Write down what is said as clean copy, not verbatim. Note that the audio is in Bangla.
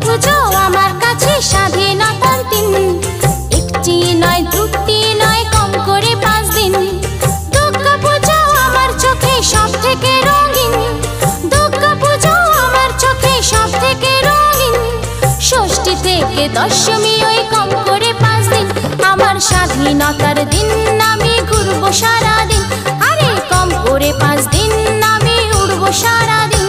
পুজো আমার কাছে স্বাধীনতার দিন। একটি নয় দুটি নয় কম করে 5 দিন। দুর্গা পুজো আমার চোখে সব থেকে রঙিন। দুর্গা পুজো আমার চোখে সব থেকে রঙিন। ষষ্ঠী থেকে দশমী ওই কম করে 5 দিন। আমার স্বাধীনতার দিন আমি ঘুরবো সারাদিন। আরে কম করে 5 দিন আমি উড়বো সারাদিন।